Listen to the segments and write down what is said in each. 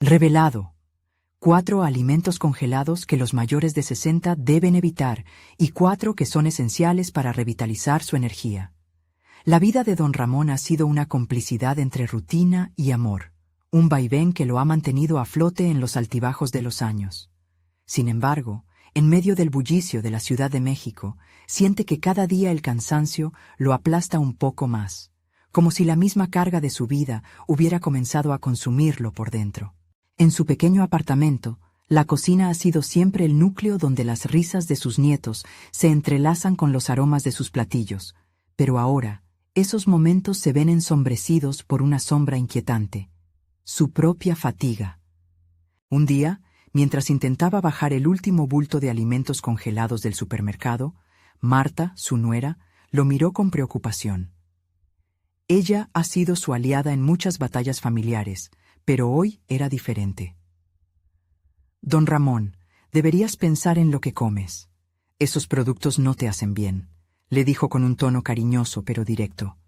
Revelado. 4 alimentos congelados que los mayores de 60 deben evitar y 4 que son esenciales para revitalizar su energía. La vida de don Ramón ha sido una complicidad entre rutina y amor, un vaivén que lo ha mantenido a flote en los altibajos de los años. Sin embargo, en medio del bullicio de la Ciudad de México, siente que cada día el cansancio lo aplasta un poco más, como si la misma carga de su vida hubiera comenzado a consumirlo por dentro. En su pequeño apartamento, la cocina ha sido siempre el núcleo donde las risas de sus nietos se entrelazan con los aromas de sus platillos, pero ahora, esos momentos se ven ensombrecidos por una sombra inquietante: su propia fatiga. Un día, mientras intentaba bajar el último bulto de alimentos congelados del supermercado, Marta, su nuera, lo miró con preocupación. Ella ha sido su aliada en muchas batallas familiares, pero hoy era diferente. Don Ramón, deberías pensar en lo que comes. Esos productos no te hacen bien, le dijo con un tono cariñoso pero directo.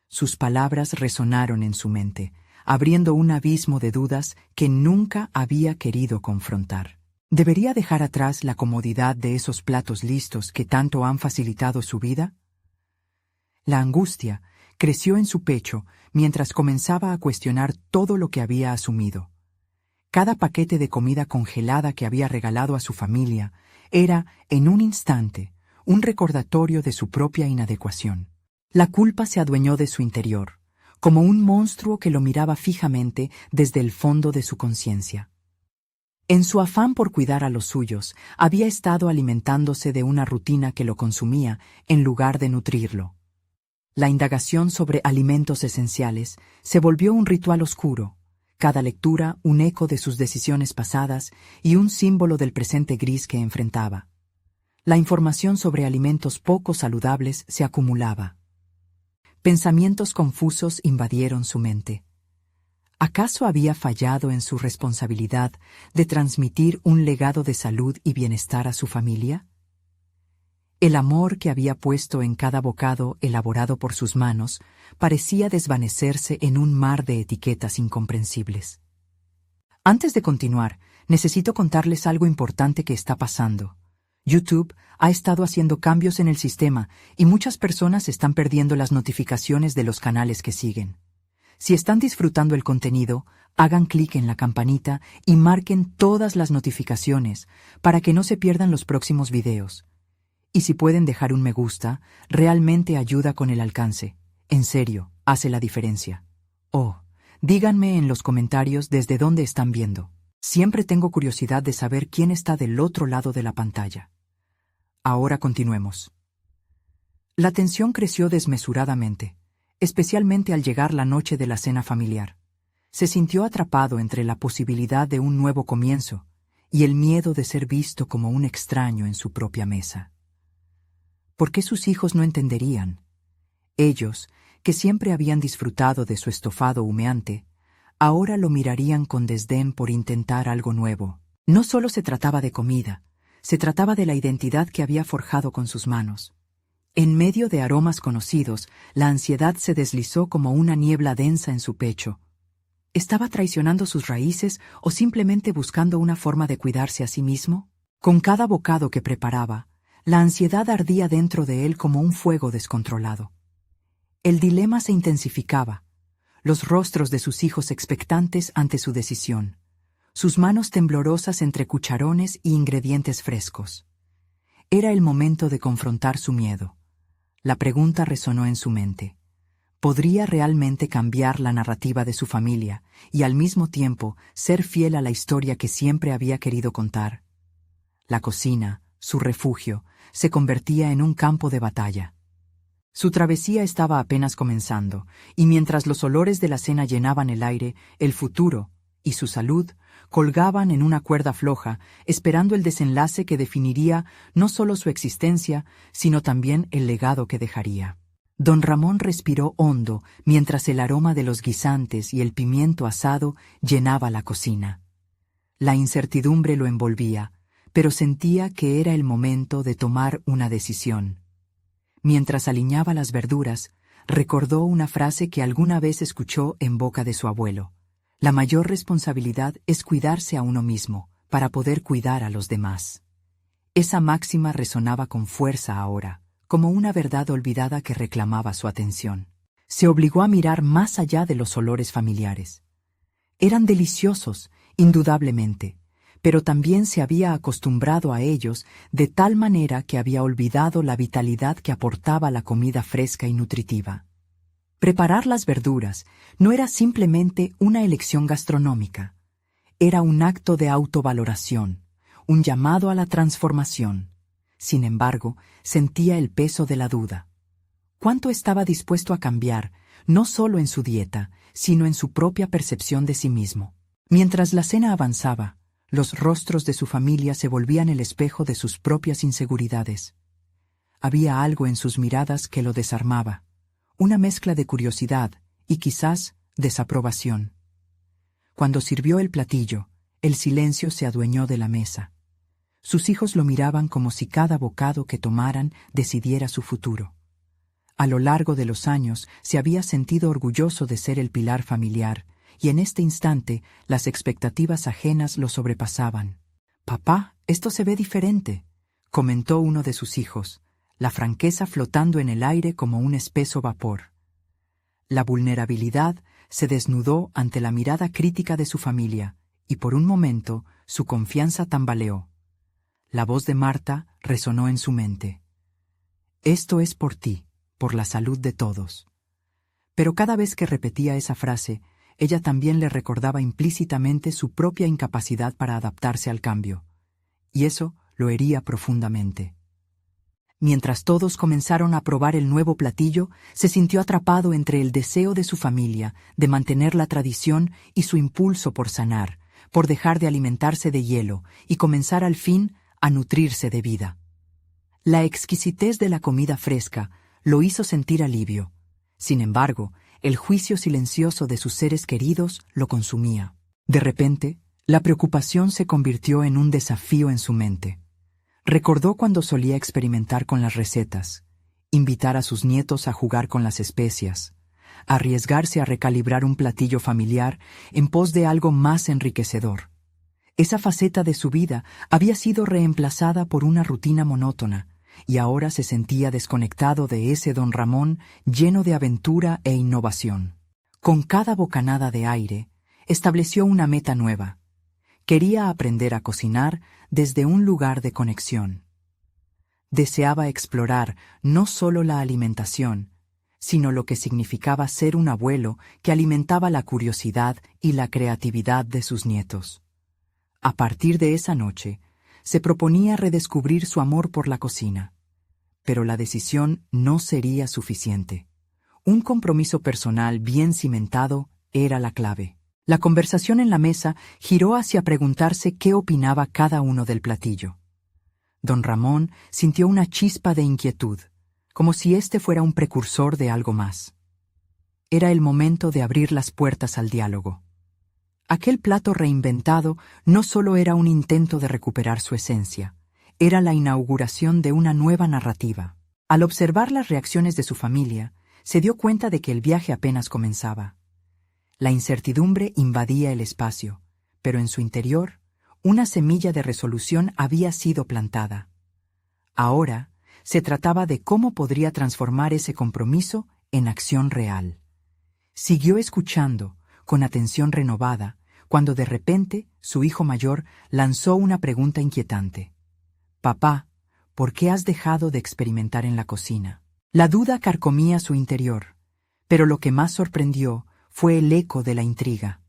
Sus palabras resonaron en su mente, abriendo un abismo de dudas que nunca había querido confrontar. ¿Debería dejar atrás la comodidad de esos platos listos que tanto han facilitado su vida? La angustia creció en su pecho mientras comenzaba a cuestionar todo lo que había asumido. Cada paquete de comida congelada que había regalado a su familia era, en un instante, un recordatorio de su propia inadecuación. La culpa se adueñó de su interior, como un monstruo que lo miraba fijamente desde el fondo de su conciencia. En su afán por cuidar a los suyos, había estado alimentándose de una rutina que lo consumía en lugar de nutrirlo. La indagación sobre alimentos esenciales se volvió un ritual oscuro, cada lectura un eco de sus decisiones pasadas y un símbolo del presente gris que enfrentaba. La información sobre alimentos poco saludables se acumulaba. Pensamientos confusos invadieron su mente. ¿Acaso había fallado en su responsabilidad de transmitir un legado de salud y bienestar a su familia? El amor que había puesto en cada bocado elaborado por sus manos parecía desvanecerse en un mar de etiquetas incomprensibles. Antes de continuar, necesito contarles algo importante que está pasando. YouTube ha estado haciendo cambios en el sistema y muchas personas están perdiendo las notificaciones de los canales que siguen. Si están disfrutando el contenido, hagan clic en la campanita y marquen todas las notificaciones para que no se pierdan los próximos videos. Y si pueden dejar un me gusta, realmente ayuda con el alcance. En serio, hace la diferencia. Oh, díganme en los comentarios desde dónde están viendo. Siempre tengo curiosidad de saber quién está del otro lado de la pantalla. Ahora continuemos. La tensión creció desmesuradamente, especialmente al llegar la noche de la cena familiar. Se sintió atrapado entre la posibilidad de un nuevo comienzo y el miedo de ser visto como un extraño en su propia mesa. ¿Por qué sus hijos no entenderían? Ellos, que siempre habían disfrutado de su estofado humeante, ahora lo mirarían con desdén por intentar algo nuevo. No solo se trataba de comida, se trataba de la identidad que había forjado con sus manos. En medio de aromas conocidos, la ansiedad se deslizó como una niebla densa en su pecho. ¿Estaba traicionando sus raíces o simplemente buscando una forma de cuidarse a sí mismo? Con cada bocado que preparaba, la ansiedad ardía dentro de él como un fuego descontrolado. El dilema se intensificaba, los rostros de sus hijos expectantes ante su decisión, sus manos temblorosas entre cucharones y ingredientes frescos. Era el momento de confrontar su miedo. La pregunta resonó en su mente. ¿Podría realmente cambiar la narrativa de su familia y al mismo tiempo ser fiel a la historia que siempre había querido contar? La cocina, su refugio, se convertía en un campo de batalla. Su travesía estaba apenas comenzando, y mientras los olores de la cena llenaban el aire, el futuro y su salud colgaban en una cuerda floja, esperando el desenlace que definiría no solo su existencia, sino también el legado que dejaría. Don Ramón respiró hondo mientras el aroma de los guisantes y el pimiento asado llenaba la cocina. La incertidumbre lo envolvía, pero sentía que era el momento de tomar una decisión. Mientras aliñaba las verduras, recordó una frase que alguna vez escuchó en boca de su abuelo: La mayor responsabilidad es cuidarse a uno mismo, para poder cuidar a los demás. Esa máxima resonaba con fuerza ahora, como una verdad olvidada que reclamaba su atención. Se obligó a mirar más allá de los olores familiares. Eran deliciosos, indudablemente, pero también se había acostumbrado a ellos de tal manera que había olvidado la vitalidad que aportaba la comida fresca y nutritiva. Preparar las verduras no era simplemente una elección gastronómica, era un acto de autovaloración, un llamado a la transformación. Sin embargo, sentía el peso de la duda. ¿Cuánto estaba dispuesto a cambiar, no solo en su dieta, sino en su propia percepción de sí mismo? Mientras la cena avanzaba, los rostros de su familia se volvían el espejo de sus propias inseguridades. Había algo en sus miradas que lo desarmaba, una mezcla de curiosidad y quizás desaprobación. Cuando sirvió el platillo, el silencio se adueñó de la mesa. Sus hijos lo miraban como si cada bocado que tomaran decidiera su futuro. A lo largo de los años se había sentido orgulloso de ser el pilar familiar, y en este instante las expectativas ajenas lo sobrepasaban. «Papá, esto se ve diferente», comentó uno de sus hijos, la franqueza flotando en el aire como un espeso vapor. La vulnerabilidad se desnudó ante la mirada crítica de su familia, y por un momento su confianza tambaleó. La voz de Marta resonó en su mente. «Esto es por ti, por la salud de todos». Pero cada vez que repetía esa frase, ella también le recordaba implícitamente su propia incapacidad para adaptarse al cambio, y eso lo hería profundamente. Mientras todos comenzaron a probar el nuevo platillo, se sintió atrapado entre el deseo de su familia de mantener la tradición y su impulso por sanar, por dejar de alimentarse de hielo y comenzar al fin a nutrirse de vida. La exquisitez de la comida fresca lo hizo sentir alivio. Sin embargo, el juicio silencioso de sus seres queridos lo consumía. De repente, la preocupación se convirtió en un desafío en su mente. Recordó cuando solía experimentar con las recetas, invitar a sus nietos a jugar con las especias, arriesgarse a recalibrar un platillo familiar en pos de algo más enriquecedor. Esa faceta de su vida había sido reemplazada por una rutina monótona, y ahora se sentía desconectado de ese don Ramón lleno de aventura e innovación. Con cada bocanada de aire, estableció una meta nueva. Quería aprender a cocinar desde un lugar de conexión. Deseaba explorar no solo la alimentación, sino lo que significaba ser un abuelo que alimentaba la curiosidad y la creatividad de sus nietos. A partir de esa noche, se proponía redescubrir su amor por la cocina. Pero la decisión no sería suficiente. Un compromiso personal bien cimentado era la clave. La conversación en la mesa giró hacia preguntarse qué opinaba cada uno del platillo. Don Ramón sintió una chispa de inquietud, como si este fuera un precursor de algo más. Era el momento de abrir las puertas al diálogo. Aquel plato reinventado no solo era un intento de recuperar su esencia, era la inauguración de una nueva narrativa. Al observar las reacciones de su familia, se dio cuenta de que el viaje apenas comenzaba. La incertidumbre invadía el espacio, pero en su interior, una semilla de resolución había sido plantada. Ahora, se trataba de cómo podría transformar ese compromiso en acción real. Siguió escuchando, con atención renovada, cuando de repente su hijo mayor lanzó una pregunta inquietante. «Papá, ¿por qué has dejado de experimentar en la cocina?» La duda carcomía su interior, pero lo que más sorprendió fue el eco de la intriga.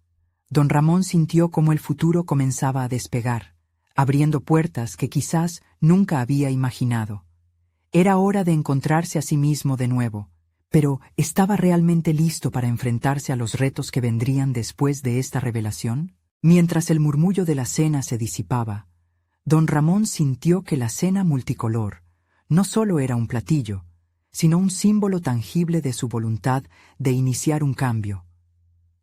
Don Ramón sintió cómo el futuro comenzaba a despegar, abriendo puertas que quizás nunca había imaginado. Era hora de encontrarse a sí mismo de nuevo, pero ¿estaba realmente listo para enfrentarse a los retos que vendrían después de esta revelación? Mientras el murmullo de la cena se disipaba, don Ramón sintió que la cena multicolor no solo era un platillo, sino un símbolo tangible de su voluntad de iniciar un cambio.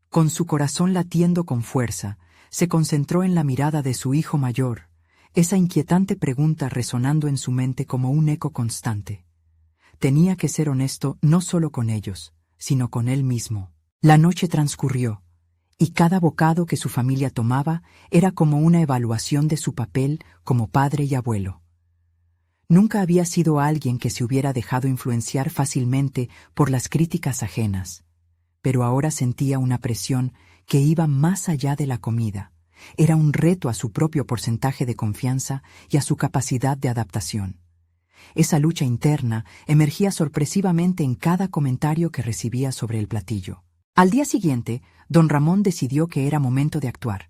Con su corazón latiendo con fuerza, se concentró en la mirada de su hijo mayor, esa inquietante pregunta resonando en su mente como un eco constante. Tenía que ser honesto no solo con ellos, sino con él mismo. La noche transcurrió, y cada bocado que su familia tomaba era como una evaluación de su papel como padre y abuelo. Nunca había sido alguien que se hubiera dejado influenciar fácilmente por las críticas ajenas, pero ahora sentía una presión que iba más allá de la comida. Era un reto a su propio porcentaje de confianza y a su capacidad de adaptación. Esa lucha interna emergía sorpresivamente en cada comentario que recibía sobre el platillo. Al día siguiente, don Ramón decidió que era momento de actuar.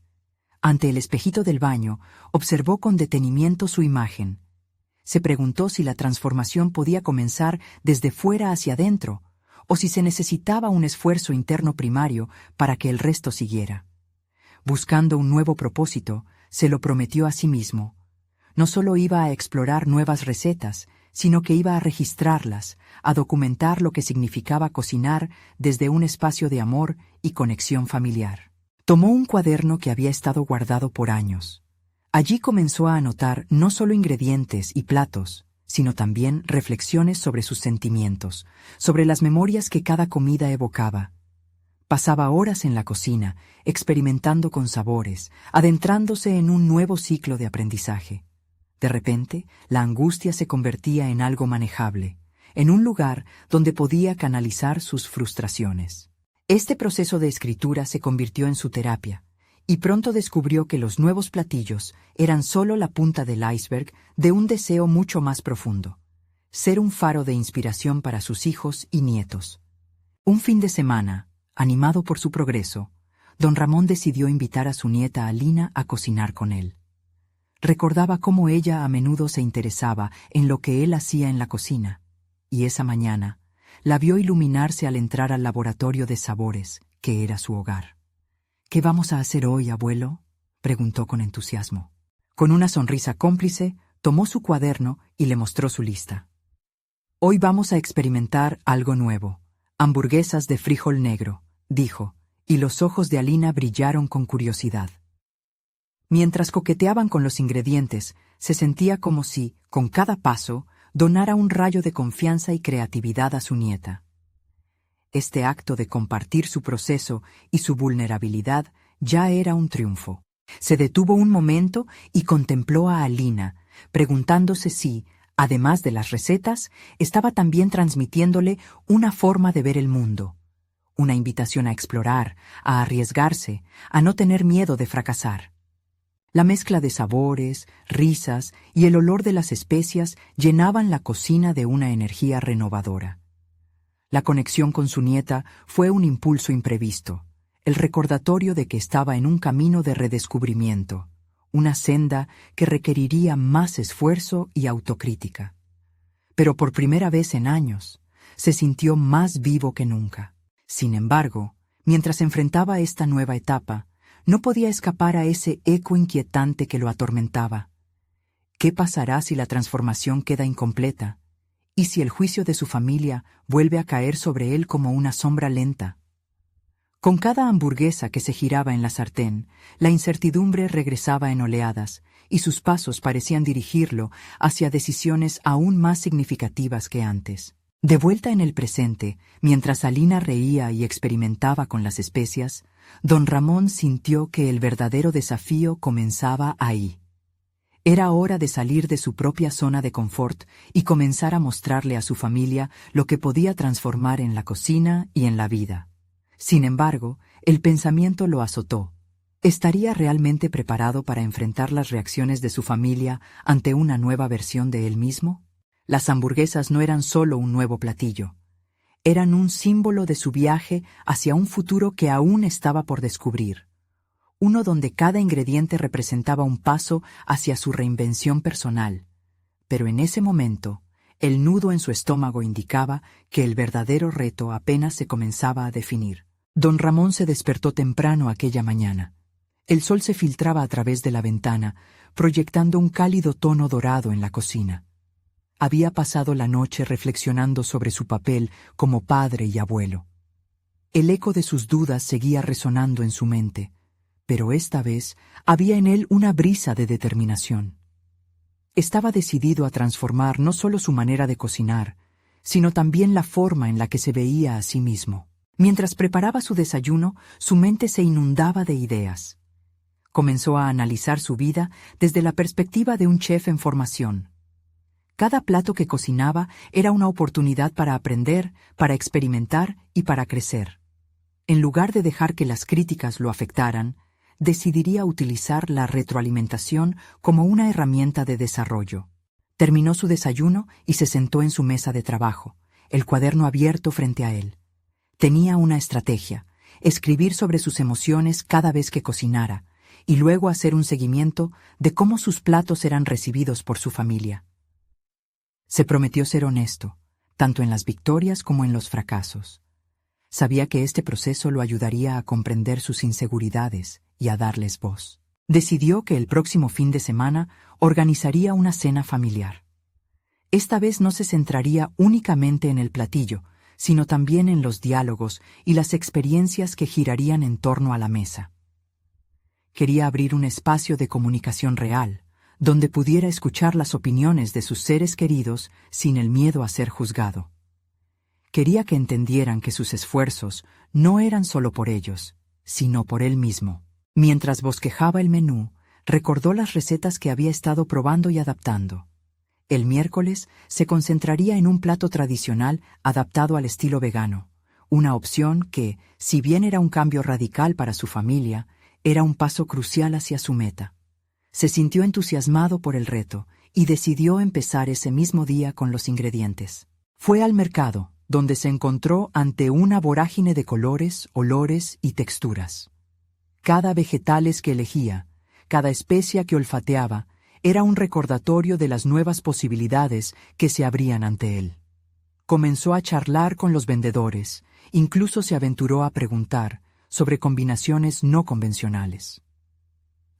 Ante el espejito del baño, observó con detenimiento su imagen. Se preguntó si la transformación podía comenzar desde fuera hacia adentro, o si se necesitaba un esfuerzo interno primario para que el resto siguiera. Buscando un nuevo propósito, se lo prometió a sí mismo. No solo iba a explorar nuevas recetas, sino que iba a registrarlas, a documentar lo que significaba cocinar desde un espacio de amor y conexión familiar. Tomó un cuaderno que había estado guardado por años. Allí comenzó a anotar no solo ingredientes y platos, sino también reflexiones sobre sus sentimientos, sobre las memorias que cada comida evocaba. Pasaba horas en la cocina, experimentando con sabores, adentrándose en un nuevo ciclo de aprendizaje. De repente, la angustia se convertía en algo manejable, en un lugar donde podía canalizar sus frustraciones. Este proceso de escritura se convirtió en su terapia, y pronto descubrió que los nuevos platillos eran solo la punta del iceberg de un deseo mucho más profundo: ser un faro de inspiración para sus hijos y nietos. Un fin de semana, animado por su progreso, don Ramón decidió invitar a su nieta Alina a cocinar con él. Recordaba cómo ella a menudo se interesaba en lo que él hacía en la cocina, y esa mañana la vio iluminarse al entrar al laboratorio de sabores que era su hogar. «¿Qué vamos a hacer hoy, abuelo?», preguntó con entusiasmo. Con una sonrisa cómplice, tomó su cuaderno y le mostró su lista. «Hoy vamos a experimentar algo nuevo, hamburguesas de frijol negro», dijo, y los ojos de Alina brillaron con curiosidad. Mientras coqueteaban con los ingredientes, se sentía como si, con cada paso, donara un rayo de confianza y creatividad a su nieta. Este acto de compartir su proceso y su vulnerabilidad ya era un triunfo. Se detuvo un momento y contempló a Alina, preguntándose si, además de las recetas, estaba también transmitiéndole una forma de ver el mundo, una invitación a explorar, a arriesgarse, a no tener miedo de fracasar. La mezcla de sabores, risas y el olor de las especias llenaban la cocina de una energía renovadora. La conexión con su nieta fue un impulso imprevisto, el recordatorio de que estaba en un camino de redescubrimiento, una senda que requeriría más esfuerzo y autocrítica. Pero por primera vez en años, se sintió más vivo que nunca. Sin embargo, mientras enfrentaba esta nueva etapa, no podía escapar a ese eco inquietante que lo atormentaba. ¿Qué pasará si la transformación queda incompleta? ¿Y si el juicio de su familia vuelve a caer sobre él como una sombra lenta? Con cada hamburguesa que se giraba en la sartén, la incertidumbre regresaba en oleadas, y sus pasos parecían dirigirlo hacia decisiones aún más significativas que antes. De vuelta en el presente, mientras Alina reía y experimentaba con las especias, don Ramón sintió que el verdadero desafío comenzaba ahí. Era hora de salir de su propia zona de confort y comenzar a mostrarle a su familia lo que podía transformar en la cocina y en la vida. Sin embargo, el pensamiento lo azotó. ¿Estaría realmente preparado para enfrentar las reacciones de su familia ante una nueva versión de él mismo? Las hamburguesas no eran solo un nuevo platillo. Eran un símbolo de su viaje hacia un futuro que aún estaba por descubrir. Uno donde cada ingrediente representaba un paso hacia su reinvención personal. Pero en ese momento, el nudo en su estómago indicaba que el verdadero reto apenas se comenzaba a definir. Don Ramón se despertó temprano aquella mañana. El sol se filtraba a través de la ventana, proyectando un cálido tono dorado en la cocina. Había pasado la noche reflexionando sobre su papel como padre y abuelo. El eco de sus dudas seguía resonando en su mente, pero esta vez había en él una brisa de determinación. Estaba decidido a transformar no solo su manera de cocinar, sino también la forma en la que se veía a sí mismo. Mientras preparaba su desayuno, su mente se inundaba de ideas. Comenzó a analizar su vida desde la perspectiva de un chef en formación. Cada plato que cocinaba era una oportunidad para aprender, para experimentar y para crecer. En lugar de dejar que las críticas lo afectaran, decidiría utilizar la retroalimentación como una herramienta de desarrollo. Terminó su desayuno y se sentó en su mesa de trabajo, el cuaderno abierto frente a él. Tenía una estrategia: escribir sobre sus emociones cada vez que cocinara, y luego hacer un seguimiento de cómo sus platos eran recibidos por su familia. Se prometió ser honesto, tanto en las victorias como en los fracasos. Sabía que este proceso lo ayudaría a comprender sus inseguridades y a darles voz. Decidió que el próximo fin de semana organizaría una cena familiar. Esta vez no se centraría únicamente en el platillo, sino también en los diálogos y las experiencias que girarían en torno a la mesa. Quería abrir un espacio de comunicación real, donde pudiera escuchar las opiniones de sus seres queridos sin el miedo a ser juzgado. Quería que entendieran que sus esfuerzos no eran solo por ellos, sino por él mismo. Mientras bosquejaba el menú, recordó las recetas que había estado probando y adaptando. El miércoles se concentraría en un plato tradicional adaptado al estilo vegano, una opción que, si bien era un cambio radical para su familia, era un paso crucial hacia su meta. Se sintió entusiasmado por el reto y decidió empezar ese mismo día con los ingredientes. Fue al mercado, donde se encontró ante una vorágine de colores, olores y texturas. Cada vegetales que elegía, cada especia que olfateaba, era un recordatorio de las nuevas posibilidades que se abrían ante él. Comenzó a charlar con los vendedores, incluso se aventuró a preguntar sobre combinaciones no convencionales.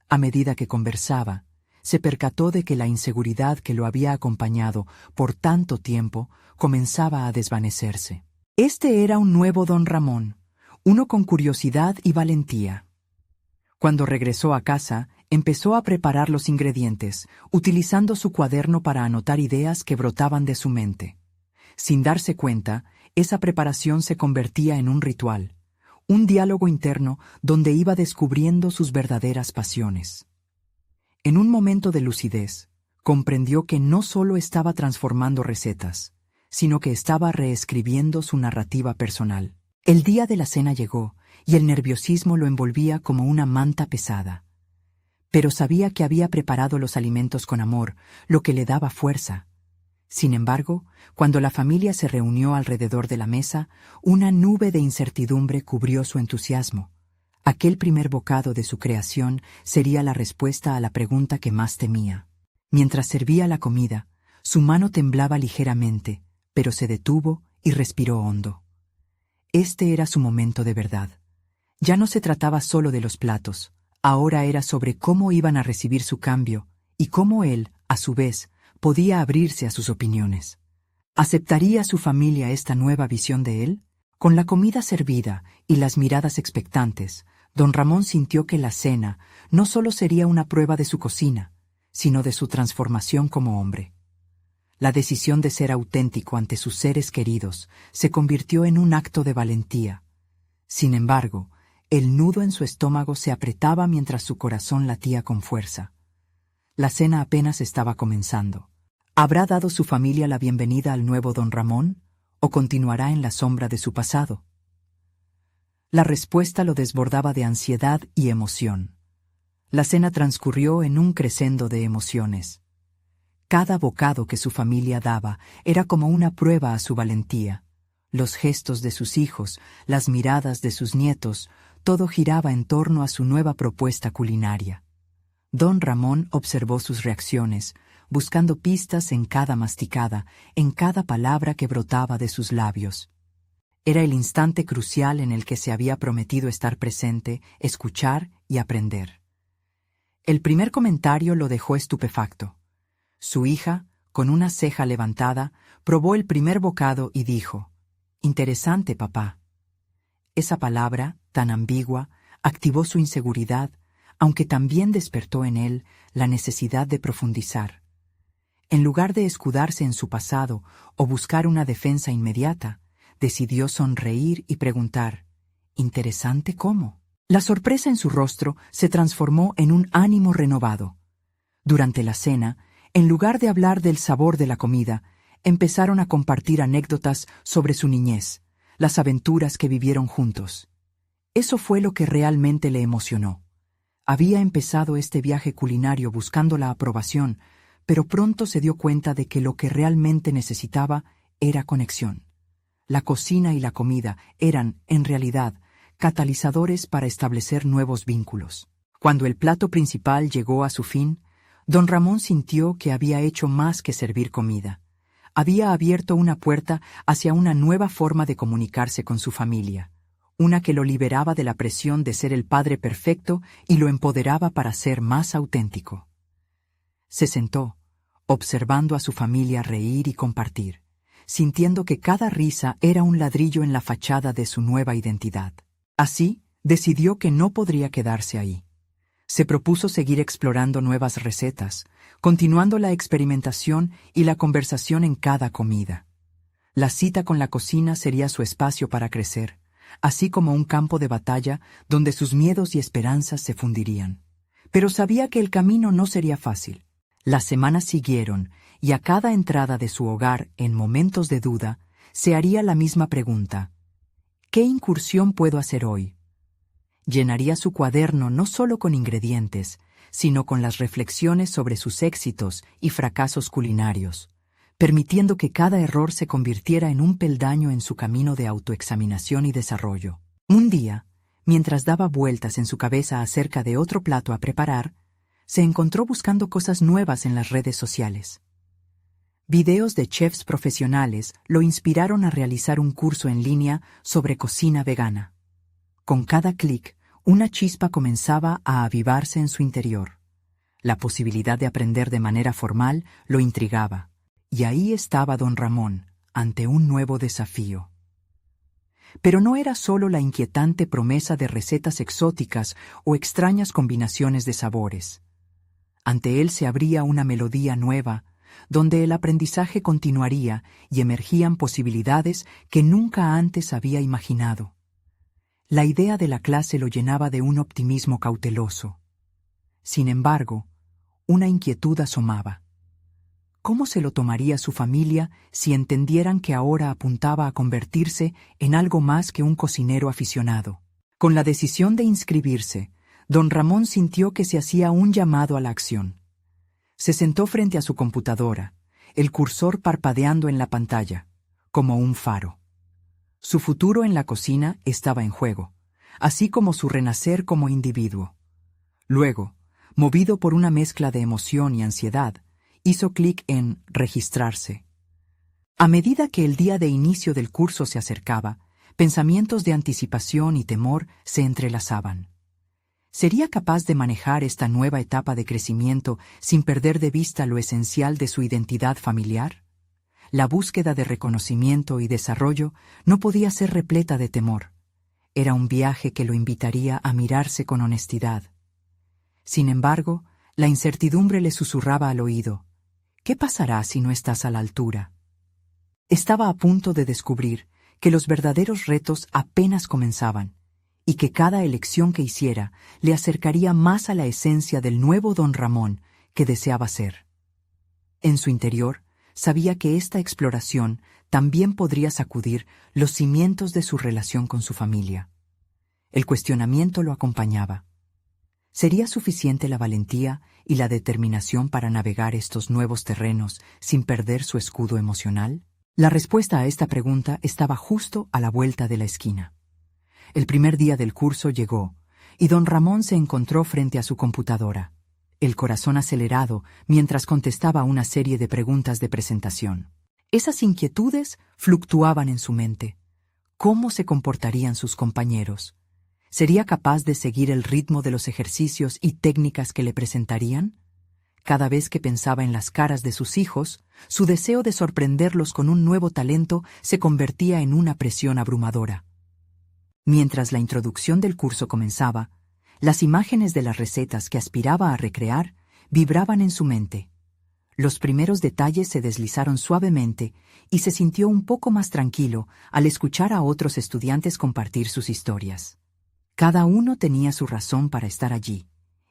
A medida que conversaba, se percató de que la inseguridad que lo había acompañado por tanto tiempo comenzaba a desvanecerse. Este era un nuevo don Ramón, uno con curiosidad y valentía. Cuando regresó a casa, empezó a preparar los ingredientes, utilizando su cuaderno para anotar ideas que brotaban de su mente. Sin darse cuenta, esa preparación se convertía en un ritual, un diálogo interno donde iba descubriendo sus verdaderas pasiones. En un momento de lucidez, comprendió que no solo estaba transformando recetas, sino que estaba reescribiendo su narrativa personal. El día de la cena llegó, y el nerviosismo lo envolvía como una manta pesada. Pero sabía que había preparado los alimentos con amor, lo que le daba fuerza. Sin embargo, cuando la familia se reunió alrededor de la mesa, una nube de incertidumbre cubrió su entusiasmo. Aquel primer bocado de su creación sería la respuesta a la pregunta que más temía. Mientras servía la comida, su mano temblaba ligeramente, pero se detuvo y respiró hondo. Este era su momento de verdad. Ya no se trataba solo de los platos, ahora era sobre cómo iban a recibir su cambio y cómo él, a su vez, podía abrirse a sus opiniones. ¿Aceptaría su familia esta nueva visión de él? Con la comida servida y las miradas expectantes, don Ramón sintió que la cena no solo sería una prueba de su cocina, sino de su transformación como hombre. La decisión de ser auténtico ante sus seres queridos se convirtió en un acto de valentía. Sin embargo, el nudo en su estómago se apretaba mientras su corazón latía con fuerza. La cena apenas estaba comenzando. ¿Habrá dado su familia la bienvenida al nuevo don Ramón o continuará en la sombra de su pasado? La respuesta lo desbordaba de ansiedad y emoción. La cena transcurrió en un crescendo de emociones. Cada bocado que su familia daba era como una prueba a su valentía. Los gestos de sus hijos, las miradas de sus nietos, todo giraba en torno a su nueva propuesta culinaria. Don Ramón observó sus reacciones, buscando pistas en cada masticada, en cada palabra que brotaba de sus labios. Era el instante crucial en el que se había prometido estar presente, escuchar y aprender. El primer comentario lo dejó estupefacto. Su hija, con una ceja levantada, probó el primer bocado y dijo: «Interesante, papá». Esa palabra, tan ambigua, activó su inseguridad, aunque también despertó en él la necesidad de profundizar. En lugar de escudarse en su pasado o buscar una defensa inmediata, decidió sonreír y preguntar, ¿interesante cómo? La sorpresa en su rostro se transformó en un ánimo renovado. Durante la cena, en lugar de hablar del sabor de la comida, empezaron a compartir anécdotas sobre su niñez, las aventuras que vivieron juntos. Eso fue lo que realmente le emocionó. Había empezado este viaje culinario buscando la aprobación, pero pronto se dio cuenta de que lo que realmente necesitaba era conexión. La cocina y la comida eran, en realidad, catalizadores para establecer nuevos vínculos. Cuando el plato principal llegó a su fin, don Ramón sintió que había hecho más que servir comida. Había abierto una puerta hacia una nueva forma de comunicarse con su familia, una que lo liberaba de la presión de ser el padre perfecto y lo empoderaba para ser más auténtico. Se sentó, observando a su familia reír y compartir, sintiendo que cada risa era un ladrillo en la fachada de su nueva identidad. Así, decidió que no podría quedarse ahí. Se propuso seguir explorando nuevas recetas, continuando la experimentación y la conversación en cada comida. La cita con la cocina sería su espacio para crecer, así como un campo de batalla donde sus miedos y esperanzas se fundirían. Pero sabía que el camino no sería fácil. Las semanas siguieron, y a cada entrada de su hogar, en momentos de duda, se haría la misma pregunta: ¿qué incursión puedo hacer hoy? Llenaría su cuaderno no solo con ingredientes, sino con las reflexiones sobre sus éxitos y fracasos culinarios, permitiendo que cada error se convirtiera en un peldaño en su camino de autoexaminación y desarrollo. Un día, mientras daba vueltas en su cabeza acerca de otro plato a preparar, se encontró buscando cosas nuevas en las redes sociales. Videos de chefs profesionales lo inspiraron a realizar un curso en línea sobre cocina vegana. Con cada clic, una chispa comenzaba a avivarse en su interior. La posibilidad de aprender de manera formal lo intrigaba, y ahí estaba don Ramón, ante un nuevo desafío. Pero no era solo la inquietante promesa de recetas exóticas o extrañas combinaciones de sabores. Ante él se abría una melodía nueva, donde el aprendizaje continuaría y emergían posibilidades que nunca antes había imaginado. La idea de la clase lo llenaba de un optimismo cauteloso. Sin embargo, una inquietud asomaba. ¿Cómo se lo tomaría su familia si entendieran que ahora apuntaba a convertirse en algo más que un cocinero aficionado? Con la decisión de inscribirse, don Ramón sintió que se hacía un llamado a la acción. Se sentó frente a su computadora, el cursor parpadeando en la pantalla, como un faro. Su futuro en la cocina estaba en juego, así como su renacer como individuo. Luego, movido por una mezcla de emoción y ansiedad, hizo clic en registrarse. A medida que el día de inicio del curso se acercaba, pensamientos de anticipación y temor se entrelazaban. ¿Sería capaz de manejar esta nueva etapa de crecimiento sin perder de vista lo esencial de su identidad familiar? La búsqueda de reconocimiento y desarrollo no podía ser repleta de temor. Era un viaje que lo invitaría a mirarse con honestidad. Sin embargo, la incertidumbre le susurraba al oído: ¿qué pasará si no estás a la altura? Estaba a punto de descubrir que los verdaderos retos apenas comenzaban, y que cada elección que hiciera le acercaría más a la esencia del nuevo don Ramón que deseaba ser. En su interior, sabía que esta exploración también podría sacudir los cimientos de su relación con su familia. El cuestionamiento lo acompañaba. ¿Sería suficiente la valentía y la determinación para navegar estos nuevos terrenos sin perder su escudo emocional? La respuesta a esta pregunta estaba justo a la vuelta de la esquina. El primer día del curso llegó, y don Ramón se encontró frente a su computadora, el corazón acelerado mientras contestaba una serie de preguntas de presentación. Esas inquietudes fluctuaban en su mente. ¿Cómo se comportarían sus compañeros? ¿Sería capaz de seguir el ritmo de los ejercicios y técnicas que le presentarían? Cada vez que pensaba en las caras de sus hijos, su deseo de sorprenderlos con un nuevo talento se convertía en una presión abrumadora. Mientras la introducción del curso comenzaba, las imágenes de las recetas que aspiraba a recrear vibraban en su mente. Los primeros detalles se deslizaron suavemente y se sintió un poco más tranquilo al escuchar a otros estudiantes compartir sus historias. Cada uno tenía su razón para estar allí,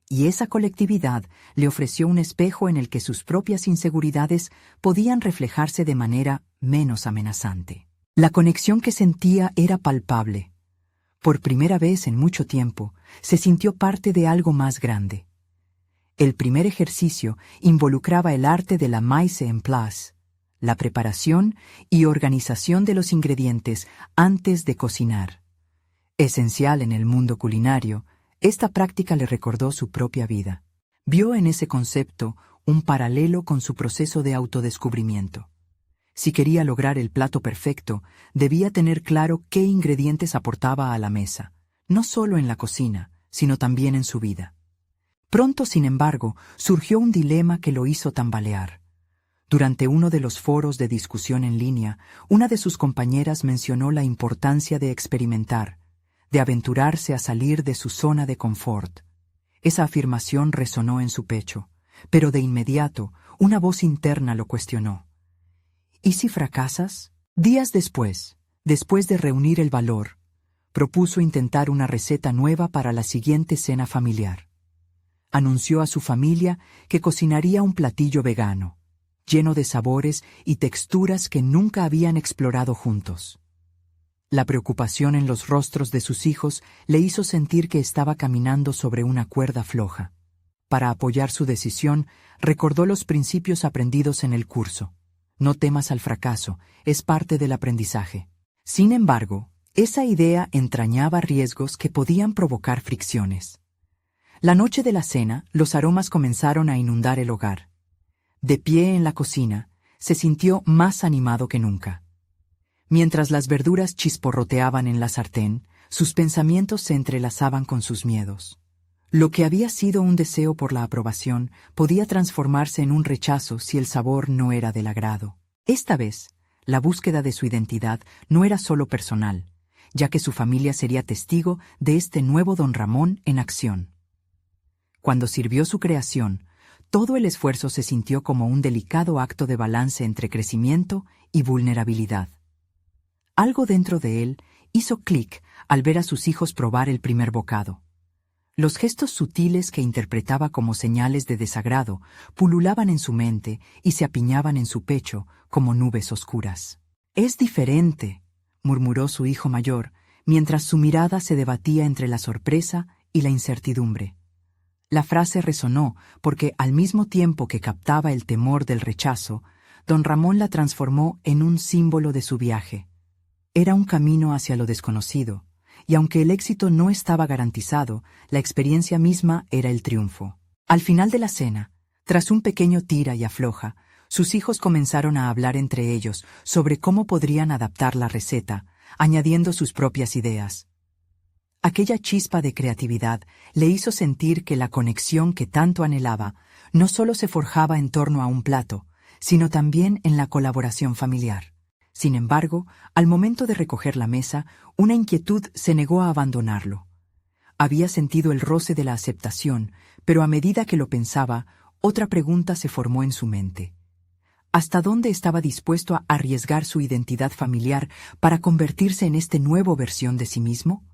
y esa colectividad le ofreció un espejo en el que sus propias inseguridades podían reflejarse de manera menos amenazante. La conexión que sentía era palpable. Por primera vez en mucho tiempo, se sintió parte de algo más grande. El primer ejercicio involucraba el arte de la mise en place, la preparación y organización de los ingredientes antes de cocinar. Esencial en el mundo culinario, esta práctica le recordó su propia vida. Vio en ese concepto un paralelo con su proceso de autodescubrimiento. Si quería lograr el plato perfecto, debía tener claro qué ingredientes aportaba a la mesa, no solo en la cocina, sino también en su vida. Pronto, sin embargo, surgió un dilema que lo hizo tambalear. Durante uno de los foros de discusión en línea, una de sus compañeras mencionó la importancia de experimentar, de aventurarse a salir de su zona de confort. Esa afirmación resonó en su pecho, pero de inmediato una voz interna lo cuestionó. ¿Y si fracasas? Días después de reunir el valor, propuso intentar una receta nueva para la siguiente cena familiar. Anunció a su familia que cocinaría un platillo vegano, lleno de sabores y texturas que nunca habían explorado juntos. La preocupación en los rostros de sus hijos le hizo sentir que estaba caminando sobre una cuerda floja. Para apoyar su decisión, recordó los principios aprendidos en el curso. No temas al fracaso, es parte del aprendizaje. Sin embargo, esa idea entrañaba riesgos que podían provocar fricciones. La noche de la cena, los aromas comenzaron a inundar el hogar. De pie en la cocina, se sintió más animado que nunca. Mientras las verduras chisporroteaban en la sartén, sus pensamientos se entrelazaban con sus miedos. Lo que había sido un deseo por la aprobación podía transformarse en un rechazo si el sabor no era del agrado. Esta vez, la búsqueda de su identidad no era solo personal, ya que su familia sería testigo de este nuevo don Ramón en acción. Cuando sirvió su creación, todo el esfuerzo se sintió como un delicado acto de balance entre crecimiento y vulnerabilidad. Algo dentro de él hizo clic al ver a sus hijos probar el primer bocado. Los gestos sutiles que interpretaba como señales de desagrado pululaban en su mente y se apiñaban en su pecho como nubes oscuras. «Es diferente», murmuró su hijo mayor, mientras su mirada se debatía entre la sorpresa y la incertidumbre. La frase resonó porque, al mismo tiempo que captaba el temor del rechazo, don Ramón la transformó en un símbolo de su viaje. Era un camino hacia lo desconocido, y aunque el éxito no estaba garantizado, la experiencia misma era el triunfo. Al final de la cena, tras un pequeño tira y afloja, sus hijos comenzaron a hablar entre ellos sobre cómo podrían adaptar la receta, añadiendo sus propias ideas. Aquella chispa de creatividad le hizo sentir que la conexión que tanto anhelaba no solo se forjaba en torno a un plato, sino también en la colaboración familiar. Sin embargo, al momento de recoger la mesa, una inquietud se negó a abandonarlo. Había sentido el roce de la aceptación, pero a medida que lo pensaba, otra pregunta se formó en su mente. ¿Hasta dónde estaba dispuesto a arriesgar su identidad familiar para convertirse en esta nueva versión de sí mismo?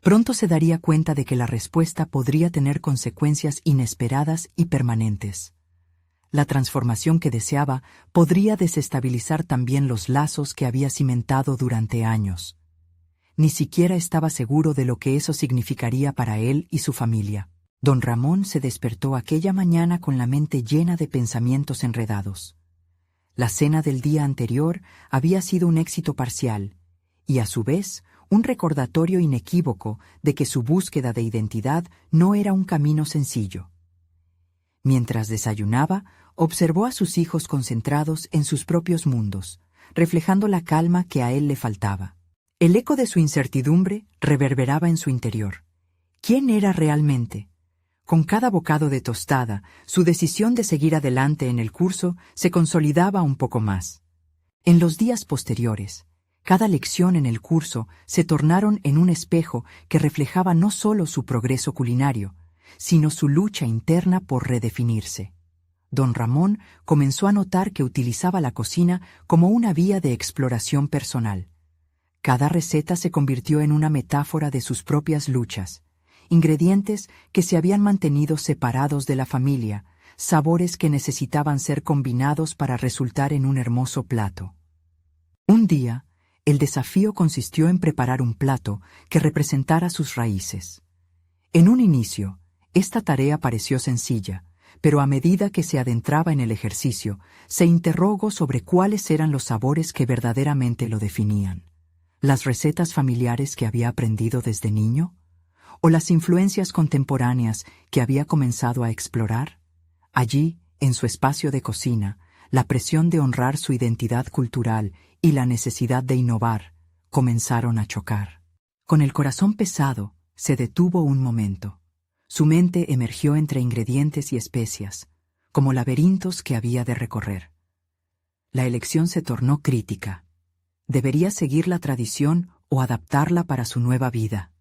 Pronto se daría cuenta de que la respuesta podría tener consecuencias inesperadas y permanentes. La transformación que deseaba podría desestabilizar también los lazos que había cimentado durante años. Ni siquiera estaba seguro de lo que eso significaría para él y su familia. Don Ramón se despertó aquella mañana con la mente llena de pensamientos enredados. La cena del día anterior había sido un éxito parcial, y a su vez un recordatorio inequívoco de que su búsqueda de identidad no era un camino sencillo. Mientras desayunaba, observó a sus hijos concentrados en sus propios mundos, reflejando la calma que a él le faltaba. El eco de su incertidumbre reverberaba en su interior. ¿Quién era realmente? Con cada bocado de tostada, su decisión de seguir adelante en el curso se consolidaba un poco más. En los días posteriores, cada lección en el curso se tornaron en un espejo que reflejaba no solo su progreso culinario, sino su lucha interna por redefinirse. Don Ramón comenzó a notar que utilizaba la cocina como una vía de exploración personal. Cada receta se convirtió en una metáfora de sus propias luchas, ingredientes que se habían mantenido separados de la familia, sabores que necesitaban ser combinados para resultar en un hermoso plato. Un día, el desafío consistió en preparar un plato que representara sus raíces. En un inicio, esta tarea pareció sencilla, pero a medida que se adentraba en el ejercicio, se interrogó sobre cuáles eran los sabores que verdaderamente lo definían. ¿Las recetas familiares que había aprendido desde niño? ¿O las influencias contemporáneas que había comenzado a explorar? Allí, en su espacio de cocina, la presión de honrar su identidad cultural y la necesidad de innovar comenzaron a chocar. Con el corazón pesado, se detuvo un momento. Su mente emergió entre ingredientes y especias, como laberintos que había de recorrer. La elección se tornó crítica. ¿Debería seguir la tradición o adaptarla para su nueva vida?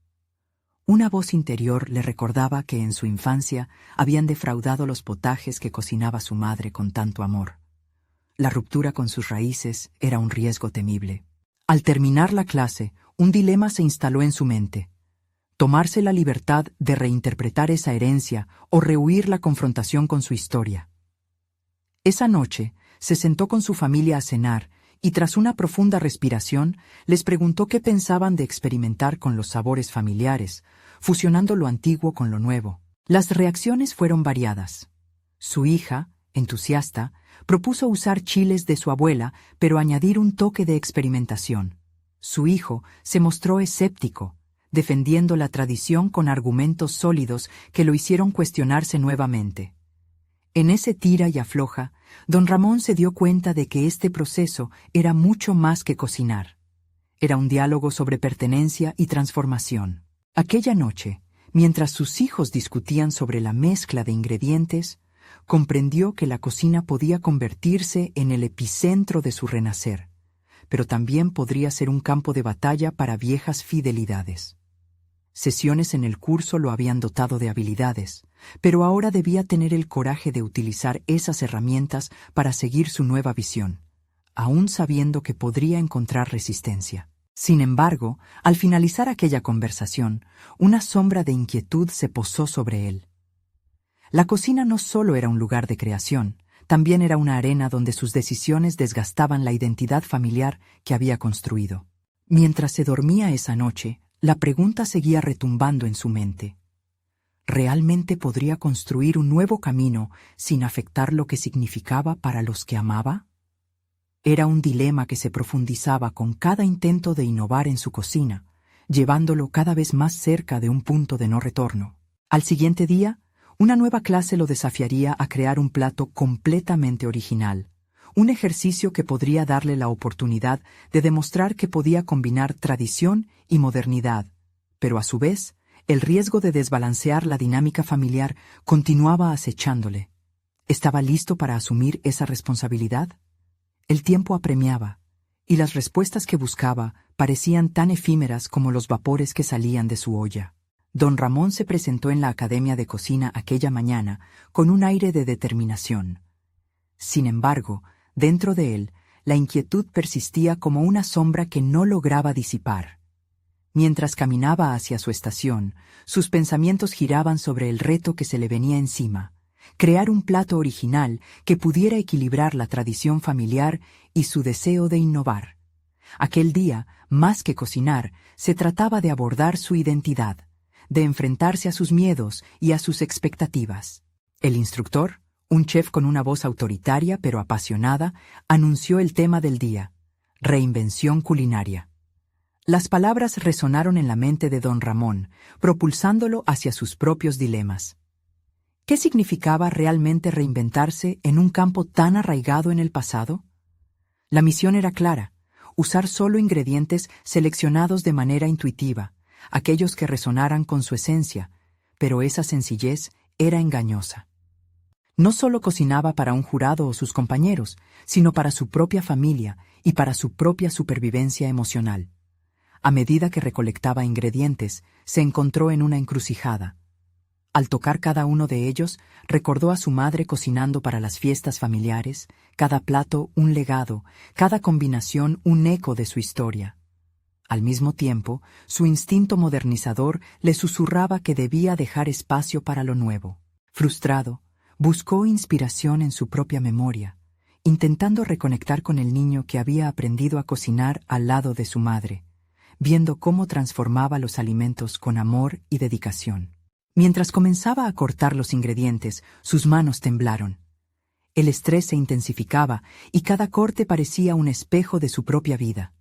Una voz interior le recordaba que en su infancia habían defraudado los potajes que cocinaba su madre con tanto amor. La ruptura con sus raíces era un riesgo temible. Al terminar la clase, un dilema se instaló en su mente: tomarse la libertad de reinterpretar esa herencia o rehuir la confrontación con su historia. Esa noche, se sentó con su familia a cenar y tras una profunda respiración, les preguntó qué pensaban de experimentar con los sabores familiares, fusionando lo antiguo con lo nuevo. Las reacciones fueron variadas. Su hija, entusiasta, propuso usar chiles de su abuela, pero añadir un toque de experimentación. Su hijo se mostró escéptico, defendiendo la tradición con argumentos sólidos que lo hicieron cuestionarse nuevamente. En ese tira y afloja, don Ramón se dio cuenta de que este proceso era mucho más que cocinar. Era un diálogo sobre pertenencia y transformación. Aquella noche, mientras sus hijos discutían sobre la mezcla de ingredientes, comprendió que la cocina podía convertirse en el epicentro de su renacer, pero también podría ser un campo de batalla para viejas fidelidades. Sesiones en el curso lo habían dotado de habilidades, pero ahora debía tener el coraje de utilizar esas herramientas para seguir su nueva visión, aún sabiendo que podría encontrar resistencia. Sin embargo, al finalizar aquella conversación, una sombra de inquietud se posó sobre él. La cocina no solo era un lugar de creación, también era una arena donde sus decisiones desgastaban la identidad familiar que había construido. Mientras se dormía esa noche, la pregunta seguía retumbando en su mente. ¿Realmente podría construir un nuevo camino sin afectar lo que significaba para los que amaba? Era un dilema que se profundizaba con cada intento de innovar en su cocina, llevándolo cada vez más cerca de un punto de no retorno. Al siguiente día, una nueva clase lo desafiaría a crear un plato completamente original, un ejercicio que podría darle la oportunidad de demostrar que podía combinar tradición y modernidad, pero a su vez, el riesgo de desbalancear la dinámica familiar continuaba acechándole. ¿Estaba listo para asumir esa responsabilidad? El tiempo apremiaba, y las respuestas que buscaba parecían tan efímeras como los vapores que salían de su olla. Don Ramón se presentó en la Academia de Cocina aquella mañana con un aire de determinación. Sin embargo, dentro de él, la inquietud persistía como una sombra que no lograba disipar. Mientras caminaba hacia su estación, sus pensamientos giraban sobre el reto que se le venía encima: crear un plato original que pudiera equilibrar la tradición familiar y su deseo de innovar. Aquel día, más que cocinar, se trataba de abordar su identidad, de enfrentarse a sus miedos y a sus expectativas. El instructor, un chef con una voz autoritaria pero apasionada, anunció el tema del día: reinvención culinaria. Las palabras resonaron en la mente de don Ramón, propulsándolo hacia sus propios dilemas. ¿Qué significaba realmente reinventarse en un campo tan arraigado en el pasado? La misión era clara: usar solo ingredientes seleccionados de manera intuitiva, aquellos que resonaran con su esencia, pero esa sencillez era engañosa. No solo cocinaba para un jurado o sus compañeros, sino para su propia familia y para su propia supervivencia emocional. A medida que recolectaba ingredientes, se encontró en una encrucijada. Al tocar cada uno de ellos, recordó a su madre cocinando para las fiestas familiares, cada plato un legado, cada combinación un eco de su historia. Al mismo tiempo, su instinto modernizador le susurraba que debía dejar espacio para lo nuevo. Frustrado, buscó inspiración en su propia memoria, intentando reconectar con el niño que había aprendido a cocinar al lado de su madre, viendo cómo transformaba los alimentos con amor y dedicación. Mientras comenzaba a cortar los ingredientes, sus manos temblaron. El estrés se intensificaba y cada corte parecía un espejo de su propia vida.